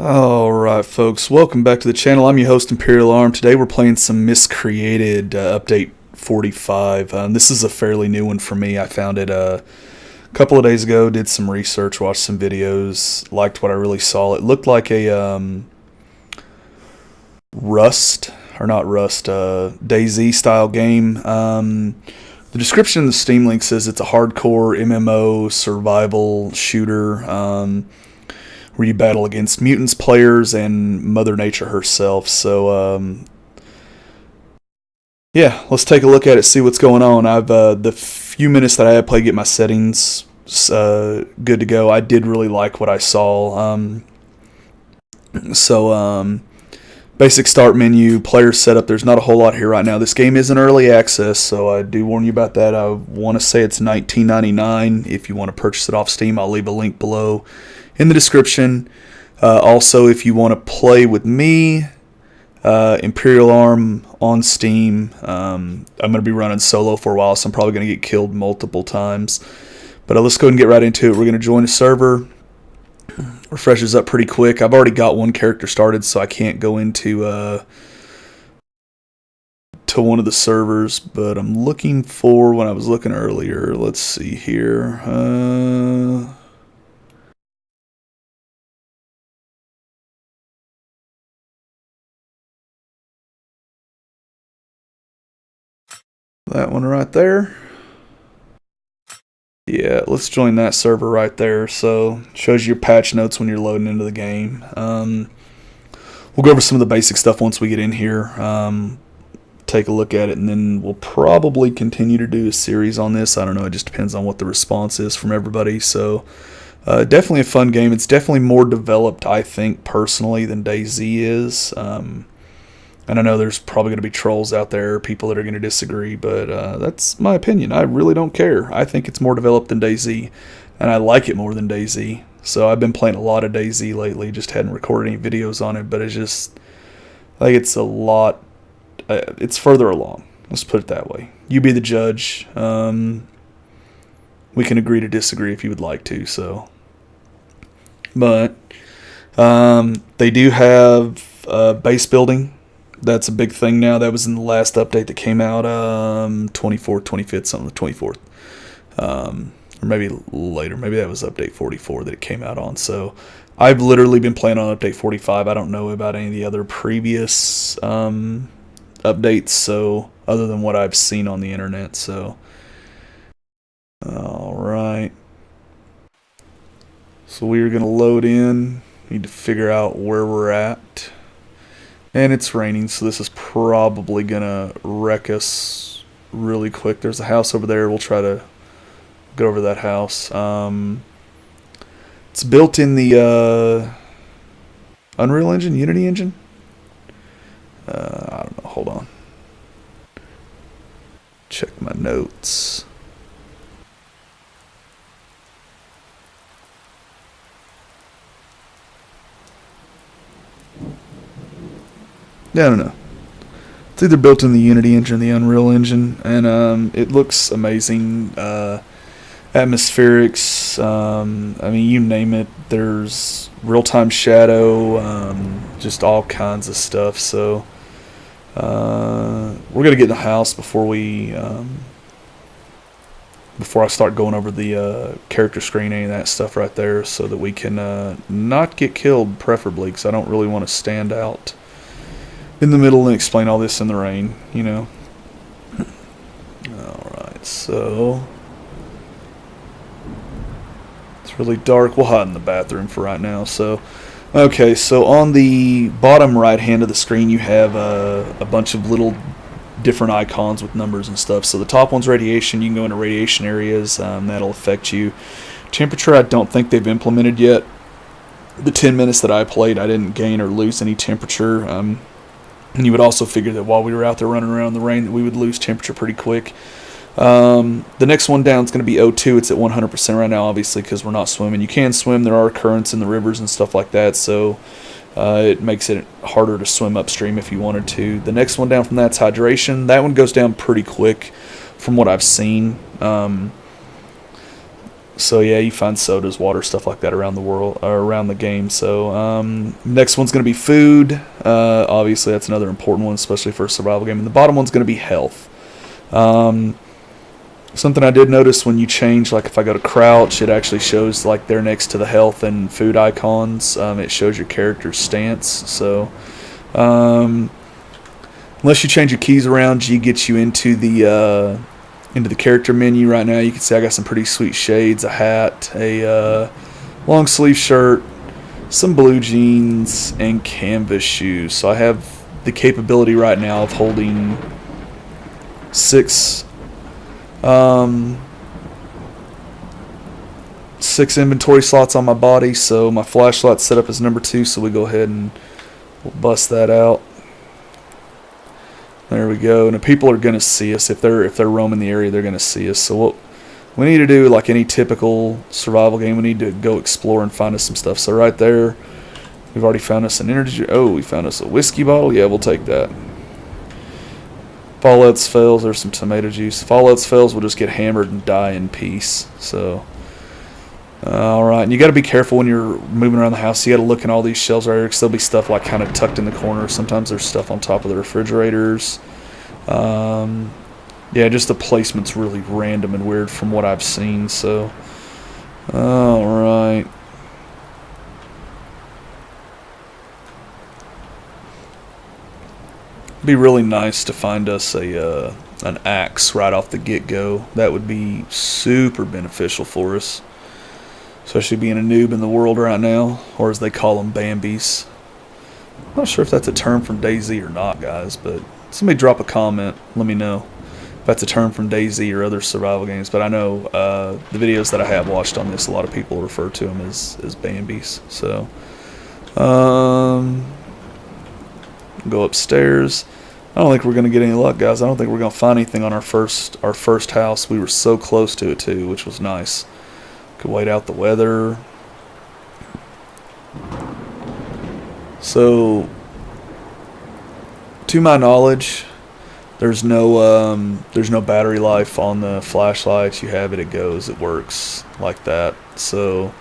Alright folks, welcome back to the channel. I'm your host Imperial Arm. Today we're playing some Miscreated update 45. This is a fairly new one for me. I found it a couple of days ago, did some research, watched some videos, liked what I really saw. It looked like a Rust, or not Rust, DayZ style game. The description in the Steam link says it's a hardcore MMO survival shooter where you battle against mutants, players, and Mother Nature herself. So, yeah, let's take a look at it, see what's going on. I've the few minutes that I had played, get my settings good to go. I did really like what I saw. Basic start menu, player setup. There's not a whole lot here right now. This game is in early access, so I do warn you about that. I want to say it's $19.99. If you want to purchase it off Steam, I'll leave a link below in the description. Also, if you want to play with me, Imperial Arm on Steam, I'm going to be running solo for a while, so I'm probably going to get killed multiple times. But let's go ahead and get right into it. We're going to join a server. Refreshes up pretty quick. I've already got one character started, so I can't go into to one of the servers, but I'm looking for, when I was looking earlier, let's see here. That one right there. Yeah, let's join that server right there. So, shows you your patch notes when you're loading into the game. We'll go over some of the basic stuff once we get in here. Take a look at it, and then we'll probably continue to do a series on this. I don't know, it just depends on what the response is from everybody. So, definitely a fun game. It's definitely more developed, I think, personally, than DayZ is. And I know there's probably going to be trolls out there, people that are going to disagree, but that's my opinion. I really don't care. I think it's more developed than DayZ, and I like it more than DayZ. So I've been playing a lot of DayZ lately, just hadn't recorded any videos on it, but it's just, like, it's a lot, it's further along. Let's put it that way. You be the judge. We can agree to disagree if you would like to, so. But they do have base building. That's a big thing now. That was in the last update that came out 24th, 25th, something, the 24th. Or maybe later. Maybe that was update 44 that it came out on. So I've literally been playing on update 45. I don't know about any of the other previous updates, so other than what I've seen on the internet. So, alright. So we are going to load in. Need to figure out where we're at. And it's raining, so this is probably going to wreck us really quick. There's a house over there. We'll try to go over that house. It's built in the Unreal Engine, Unity Engine. I don't know. Hold on. Check my notes. Yeah, I don't know. It's either built in the Unity engine or the Unreal Engine, and it looks amazing. Atmospherics, I mean, you name it. There's real-time shadow, just all kinds of stuff. So we're gonna get in the house before we before I start going over the character screen, any of that stuff right there, so that we can not get killed, preferably, because I don't really want to stand out in the middle and explain all this in the rain, you know. Alright, so it's really dark. We'll hide in the bathroom for right now. So, okay, so on the bottom right hand of the screen you have a bunch of little different icons with numbers and stuff. So the top one's radiation. You can go into radiation areas. That'll affect you. Temperature, I don't think they've implemented yet. The 10 minutes that I played, I didn't gain or lose any temperature. And you would also figure that while we were out there running around in the rain, that we would lose temperature pretty quick. The next one down is going to be O2. It's at 100% right now, obviously, because we're not swimming. You can swim. There are currents in the rivers and stuff like that, so it makes it harder to swim upstream if you wanted to. The next one down from that's hydration. That one goes down pretty quick from what I've seen. So yeah, you find sodas, water, stuff like that around the world or around the game. So next one's going to be food. Obviously, that's another important one, especially for a survival game. And the bottom one's going to be health. Something I did notice when you change, like if I go to crouch, it actually shows like there next to the health and food icons. It shows your character's stance. So unless you change your keys around, G gets you into the character menu. Right now you can see I got some pretty sweet shades, a hat, a long sleeve shirt, some blue jeans, and canvas shoes. So I have the capability right now of holding six inventory slots on my body. So my flashlight's set up as number 2, so we go ahead and we'll bust that out. There we go. And the people are going to see us. If they're roaming the area, they're going to see us. So what we need to do, like any typical survival game, we need to go explore and find us some stuff. So right there, we've already found us an energy. Oh, we found us a whiskey bottle. Yeah, we'll take that. If all else fails, there's some tomato juice. If all else fails, we'll just get hammered and die in peace. So, alright. And you got to be careful when you're moving around the house. You got to look in all these shelves right here, because there'll be stuff like kind of tucked in the corner. Sometimes there's stuff on top of the refrigerators. Yeah, just the placement's really random and weird from what I've seen. So, alright. Be really nice to find us an axe right off the get-go. That would be super beneficial for us, especially being a noob in the world right now, or as they call them, bambis. I'm not sure if that's a term from DayZ or not, guys, but somebody drop a comment, let me know if that's a term from DayZ or other survival games. But I know the videos that I have watched on this, a lot of people refer to them as bambis. So go upstairs. I don't think we're going to get any luck, guys. I don't think we're going to find anything on our first house. We were so close to it too, which was nice. Could wait out the weather. So, to my knowledge, there's no battery life on the flashlight. You have it, it goes, it works like that. So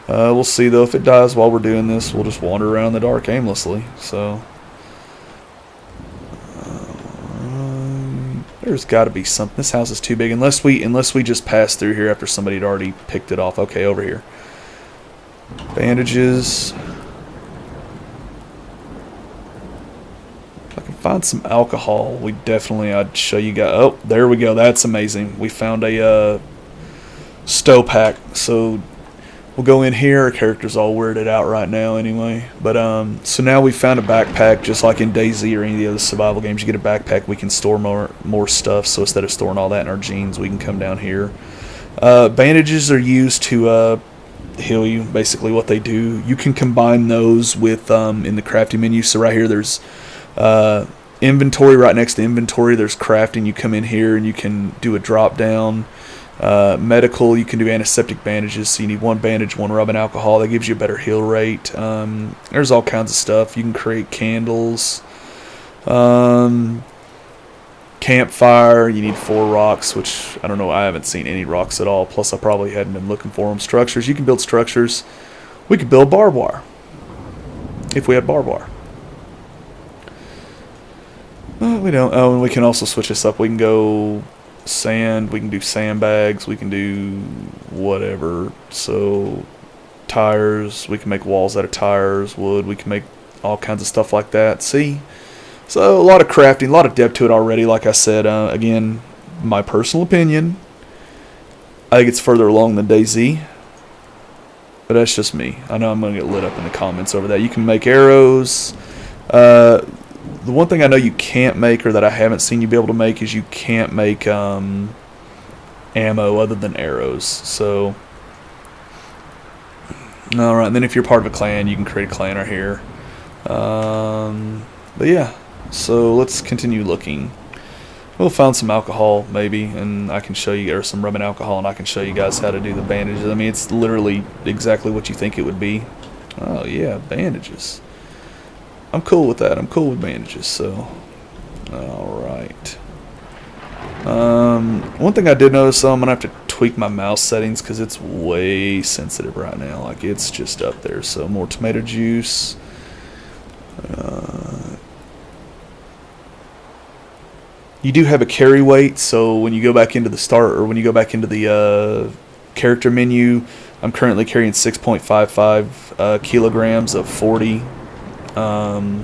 we'll see though. If it dies while we're doing this, we'll just wander around in the dark aimlessly. So there's got to be something. This house is too big. Unless we just pass through here after somebody had already picked it off. Okay, over here. Bandages. If I can find some alcohol, I'd show you guys. Oh, there we go. That's amazing. We found a stow pack. So we'll go in here. Our character's all weirded out right now anyway. But so now we found a backpack, just like in DayZ or any of the other survival games. You get a backpack, we can store more stuff. So instead of storing all that in our jeans, we can come down here. Bandages are used to heal you. Basically what they do. You can combine those with in the crafting menu. So right here there's inventory. Right next to inventory there's crafting. You come in here and you can do a drop down. Medical, you can do antiseptic bandages, so you need one bandage, one rubbing alcohol. That gives you a better heal rate. There's all kinds of stuff. You can create candles. Campfire, you need 4 rocks, which I don't know, I haven't seen any rocks at all. Plus I probably hadn't been looking for them. Structures, you can build structures. We could build barbed wire if we had barbed wire. We don't. Oh, and we can also switch this up. We can go sand, we can do sandbags, we can do whatever. So tires, we can make walls out of tires, wood, we can make all kinds of stuff like that. See, so a lot of crafting, a lot of depth to it already. Like I said, again, my personal opinion, I think it's further along than DayZ, but that's just me. I know I'm gonna get lit up in the comments over that. You can make arrows. The one thing I know you can't make, or that I haven't seen you be able to make, is you can't make ammo other than arrows. So, alright, and then if you're part of a clan, you can create a clan right here. But yeah, so let's continue looking. We'll find some alcohol, maybe, and I can show you, or some rubbing alcohol, and I can show you guys how to do the bandages. I mean, it's literally exactly what you think it would be. Oh yeah, bandages. I'm cool with that. I'm cool with bandages, so alright. One thing I did notice, though, I'm gonna have to tweak my mouse settings because it's way sensitive right now. Like, it's just up there. So more tomato juice. You do have a carry weight, so when you go back into the start, or when you go back into the character menu, I'm currently carrying 6.55 kilograms of 40. So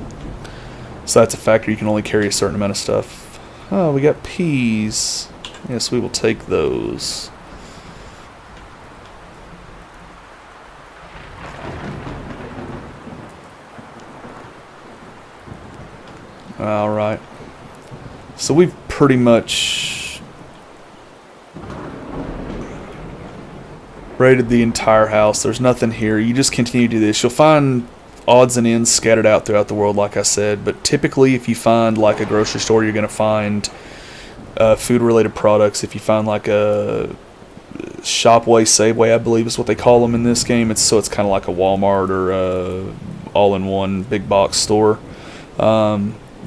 that's a factor. You can only carry a certain amount of stuff. Oh, we got peas. Yes, we will take those. Alright. So we've pretty much raided the entire house. There's nothing here. You just continue to do this. You'll find odds and ends scattered out throughout the world, like I said. But typically, if you find like a grocery store, you're going to find food-related products. If you find like a Shopway, Safeway, I believe is what they call them in this game. It's kind of like a Walmart or a all-in-one big box store.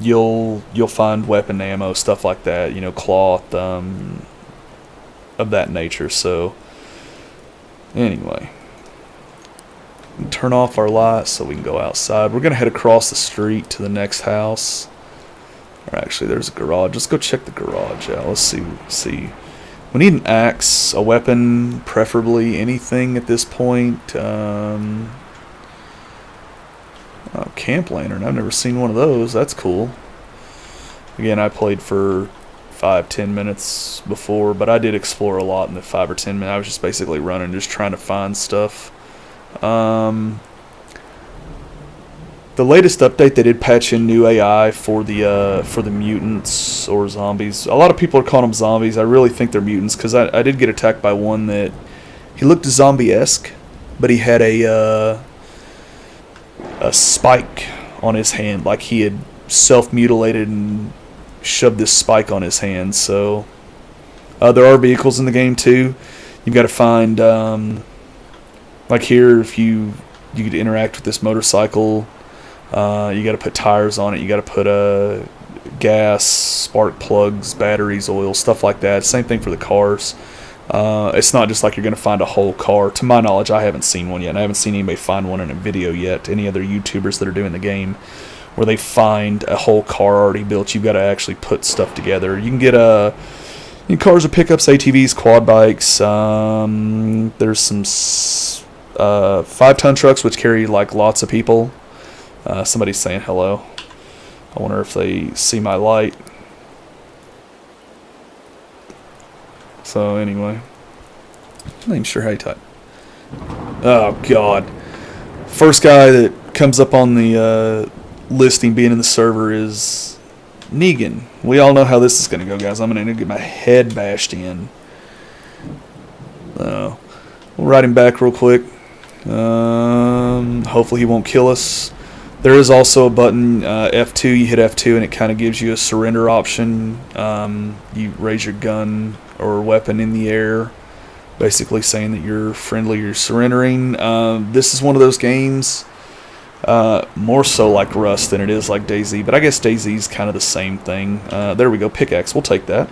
You'll find weapon ammo, stuff like that. You know, cloth, of that nature. So anyway, turn off our lights so we can go outside. We're gonna head across the street to the next house. Or actually, there's a garage. Let's go check the garage out. Let's see. We need an axe, a weapon, preferably anything at this point. Oh, camp lantern. I've never seen one of those. That's cool. Again, I played for 5-10 minutes before, but I did explore a lot in the 5 or 10 minutes. I was just basically running, just trying to find stuff. The latest update, they did patch in new AI for the mutants or zombies. A lot of people are calling them zombies. I really think they're mutants because I did get attacked by one that he looked zombie-esque, but he had a spike on his hand, like he had self-mutilated and shoved this spike on his hand. So there are vehicles in the game too. You've got to find like here, if you could interact with this motorcycle. You got to put tires on it. You got to put gas, spark plugs, batteries, oil, stuff like that. Same thing for the cars. It's not just like you're going to find a whole car. To my knowledge, I haven't seen one yet. And I haven't seen anybody find one in a video yet. Any other YouTubers that are doing the game where they find a whole car already built. You've got to actually put stuff together. You can get cars or pickups, ATVs, quad bikes. There's some 5-ton trucks which carry like lots of people. Somebody's saying hello. I wonder if they see my light. So anyway, I'm not even sure how you type. Oh God! First guy that comes up on the listing being in the server is Negan. We all know how this is going to go, guys. I'm going to get my head bashed in. We'll write him back real quick. Hopefully he won't kill us. There is also a button, F2. You hit F2 and it kind of gives you a surrender option. You raise your gun or weapon in the air, basically saying that you're friendly, you're surrendering. This is one of those games, more so like Rust than it is like DayZ, but I guess DayZ's kind of the same thing. There we go, pickaxe, we'll take that.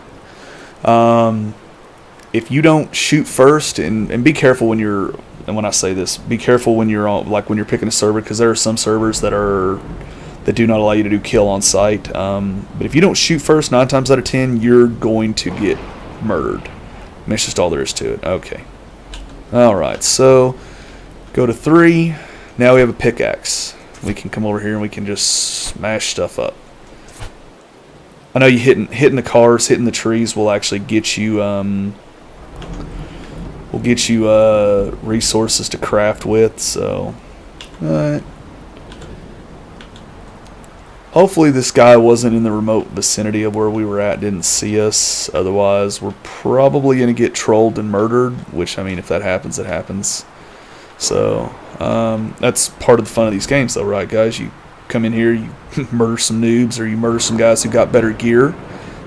If you don't shoot first, and be careful when you're, and when I say this, be careful when you're on, like when you're picking a server, because there are some servers that do not allow you to do kill on sight. But if you don't shoot first, 9 times out of 10, you're going to get murdered. And that's just all there is to it. Okay. Alright, so go to 3. Now we have a pickaxe. We can come over here and we can just smash stuff up. I know you hitting the cars, hitting the trees will actually get you resources to craft with. So hopefully this guy wasn't in the remote vicinity of where we were at, didn't see us. Otherwise we're probably going to get trolled and murdered, which, I mean, if that happens, it happens. So that's part of the fun of these games though, right guys? You come in here, you murder some noobs, or you murder some guys who got better gear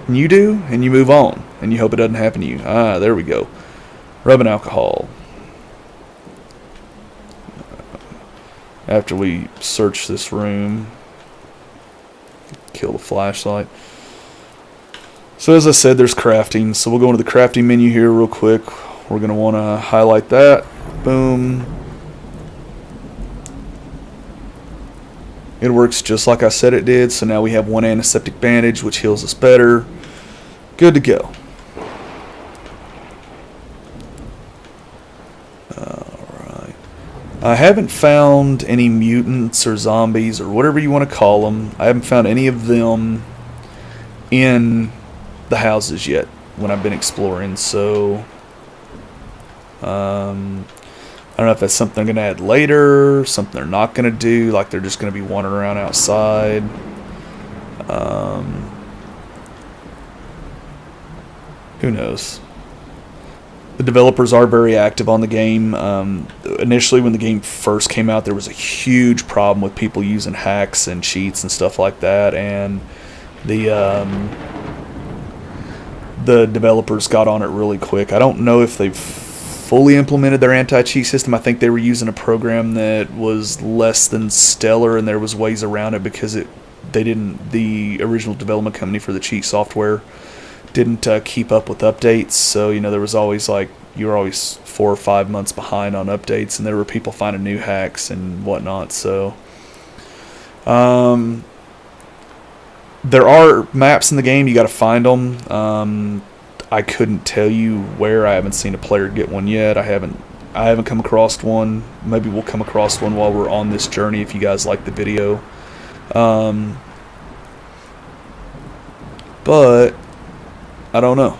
than you do, and you move on, and you hope it doesn't happen to you. There we go. Rubbing alcohol. After we search this room, kill the flashlight. So as I said, there's crafting. So we'll go into the crafting menu here real quick. We're going to want to highlight that. Boom. It works just like I said it did. So now we have 1 antiseptic bandage, which heals us better. Good to go. Alright. I haven't found any mutants or zombies or whatever you want to call them. I haven't found any of them in the houses yet when I've been exploring, so I don't know if that's something they're going to add later, something they're not going to do, like they're just going to be wandering around outside. Who knows? The developers are very active on the game. Initially, when the game first came out, there was a huge problem with people using hacks and cheats and stuff like that, and the developers got on it really quick. I don't know if they've fully implemented their anti-cheat system. I think they were using a program that was less than stellar, and there was ways around it because the original development company for the cheat software didn't keep up with updates. So there was always you were always 4 or 5 months behind on updates, and there were people finding new hacks and whatnot. So there are maps in the game. You got to find them. I couldn't tell you where. I haven't seen a player get one yet. I haven't come across one. Maybe we'll come across one while we're on this journey if you guys like the video. But I don't know.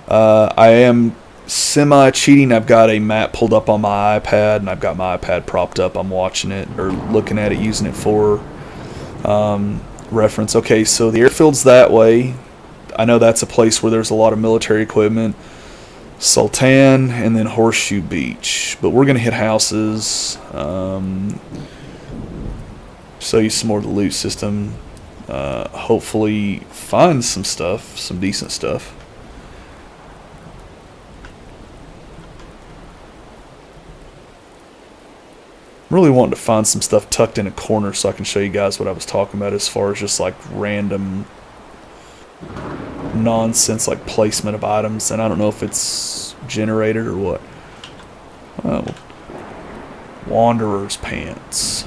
I am semi-cheating. I've got a map pulled up on my iPad, and I've got my iPad propped up. I'm watching it or looking at it, using it for reference. Okay, so the airfield's that way. I know that's a place where there's a lot of military equipment. Sultan, and then Horseshoe Beach. But we're going to hit houses. Show you some more of the loot system. Hopefully find some stuff, some decent stuff. I'm really wanting to find some stuff tucked in a corner so I can show you guys what I was talking about as far as just random nonsense placement of items, and I don't know if it's generated or what. Oh, Wanderer's pants.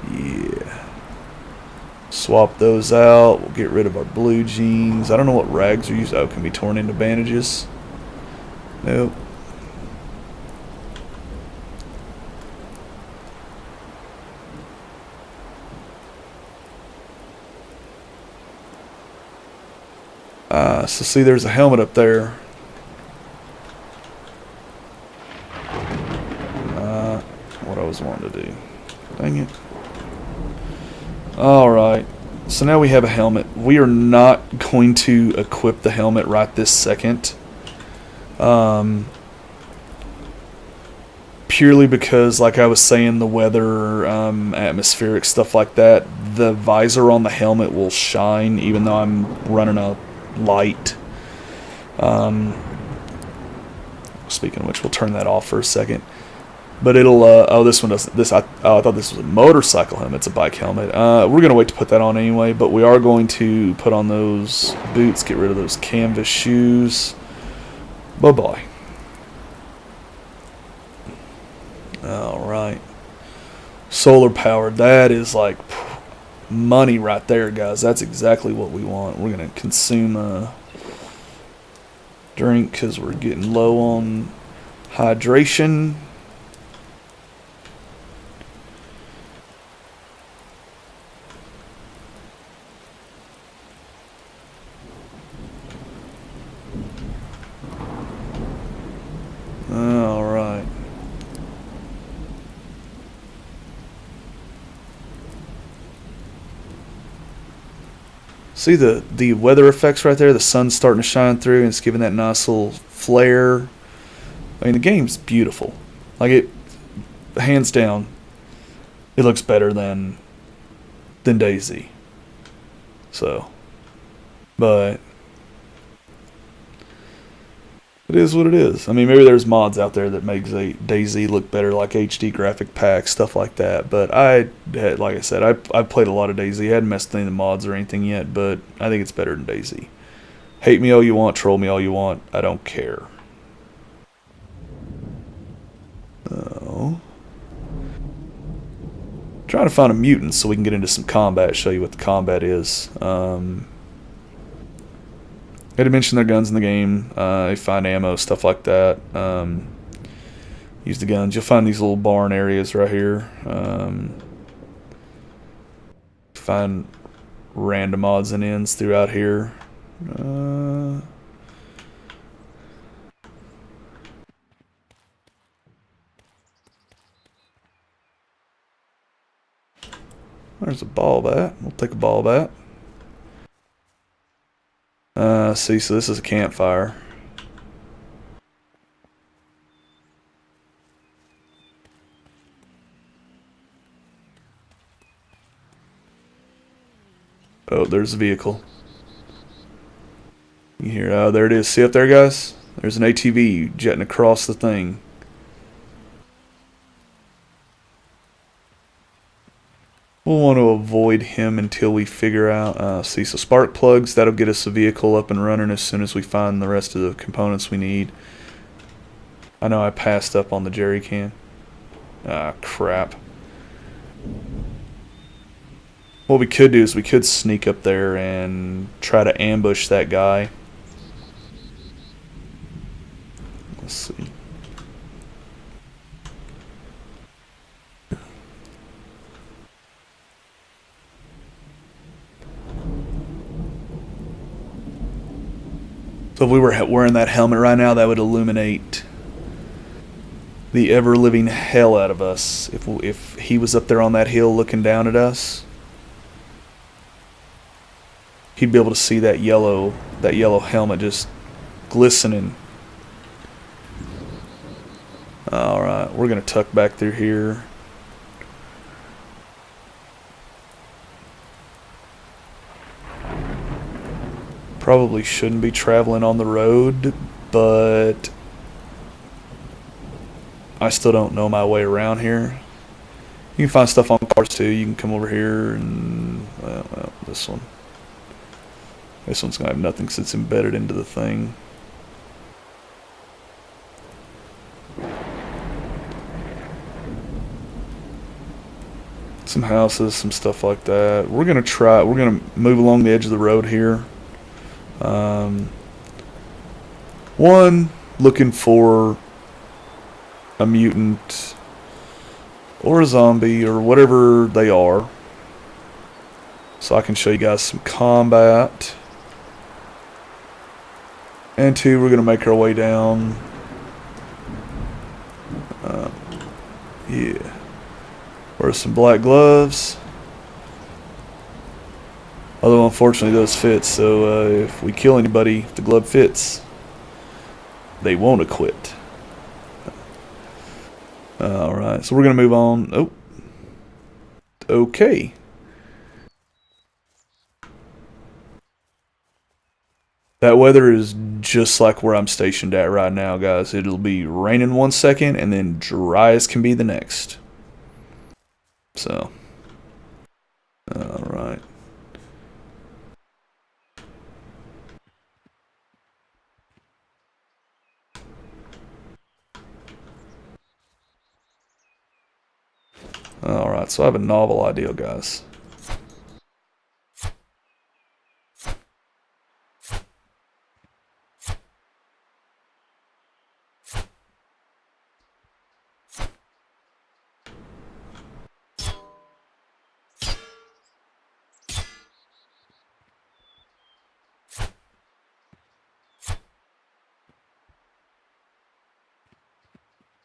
Yeah. Swap those out. We'll get rid of our blue jeans. I don't know what rags are used. Oh, can be torn into bandages. Nope. So see, there's a helmet up there. What I was wanting to do. Dang it. Alright. So now we have a helmet. We are not going to equip the helmet right this second. Purely because, like I was saying, the weather, atmospheric, stuff like that, the visor on the helmet will shine even though I'm running a light. Speaking of which, we'll turn that off for a second. But it'll, oh, this one doesn't, I thought this was a motorcycle helmet. It's a bike helmet. We're going to wait to put that on anyway, but we are going to put on those boots, get rid of those canvas shoes. Bye-bye. Alright. Solar powered. That is money right there, guys. That's exactly what we want. We're going to consume a drink because we're getting low on hydration. Alright. See the weather effects right there? The sun's starting to shine through and it's giving that nice little flare. I mean, the game's beautiful. Hands down, it looks better than DayZ. So, but It is what it is. I mean, maybe there's mods out there that makes a DayZ look better, like HD graphic packs, stuff like that. But like I said, I played a lot of DayZ. I hadn't messed with any of the mods or anything yet, but I think it's better than DayZ. Hate me all you want, troll me all you want. I don't care. Oh. Trying to find a mutant so we can get into some combat, show you what the combat is. I had to mention their guns in the game. They find ammo, stuff like that. Use the guns. You'll find these little barn areas right here. Find random odds and ends throughout here. There's a ball bat. We'll take a ball bat. See, so this is a campfire. Oh, there's a vehicle. You hear, oh, there it is. See up there, guys? There's an ATV jetting across the thing. We'll want to avoid him until we figure out, see, so spark plugs, that'll get us a vehicle up and running as soon as we find the rest of the components we need. I know I passed up on the jerry can. Ah, crap. What we could do is we could sneak up there and try to ambush that guy. Let's see. So if we were wearing that helmet right now, that would illuminate the ever-living hell out of us. If he was up there on that hill looking down at us, he'd be able to see that yellow helmet just glistening. Alright, we're going to tuck back through here. Probably shouldn't be traveling on the road, but I still don't know my way around here. You can find stuff on cars too. You can come over here and, well, this one. This one's going to have nothing since it's embedded into the thing. Some houses, some stuff like that. We're going to move along the edge of the road here. One, looking for a mutant or a zombie or whatever they are, so I can show you guys some combat. And two, we're gonna make our way down. Yeah, wear some black gloves. Although unfortunately those fit, so if we kill anybody, if the glove fits, they won't acquit. Alright, so we're going to move on. Oh. Okay. That weather is just like where I'm stationed at right now, guys. It'll be raining 1 second and then dry as can be the next. So. Alright. Alright, so I have a novel idea, guys.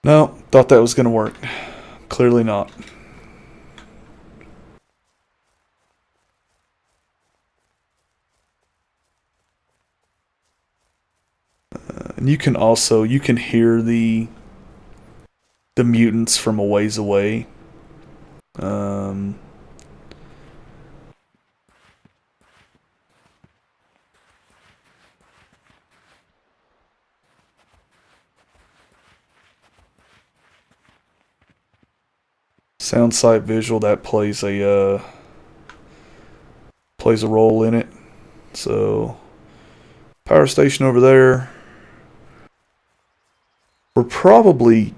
No, thought that was going to work. Clearly not. And you can hear the mutants from a ways away. Sound, sight, visual, that plays a role in it. So power station over there. We're probably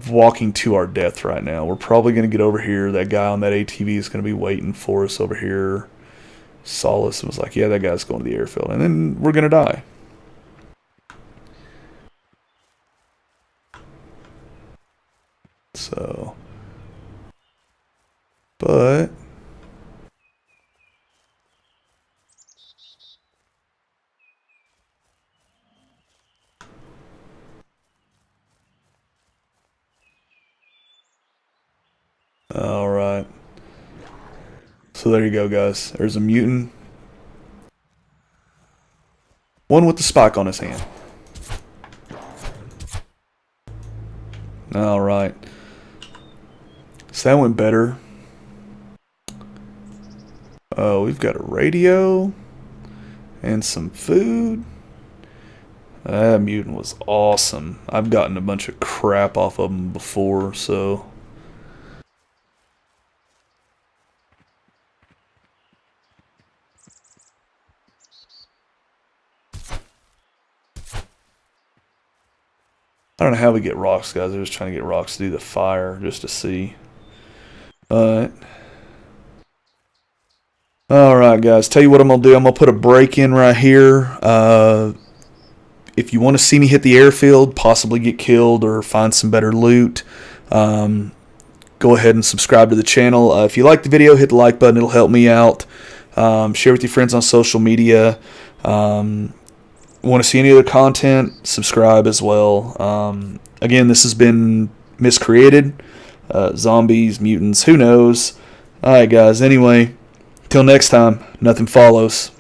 walking to our death right now. We're probably going to get over here. That guy on that ATV is going to be waiting for us over here. Solace was like, yeah, that guy's going to the airfield. And then we're going to die. So, but all right. So there you go, guys. There's a mutant. One with the spike on his hand. All right. So that went better. Oh, we've got a radio and some food. That mutant was awesome. I've gotten a bunch of crap off of him before, so. I don't know how we get rocks, guys. I was trying to get rocks to do the fire just to see. But. Alright, guys. Tell you what I'm going to do. I'm going to put a break in right here. If you want to see me hit the airfield, possibly get killed or find some better loot, go ahead and subscribe to the channel. If you like the video, hit the like button. It'll help me out. Share with your friends on social media. Want to see any other content, subscribe as well. Again, this has been Miscreated. Zombies, mutants, who knows. Alright, guys. Anyway, till next time, nothing follows.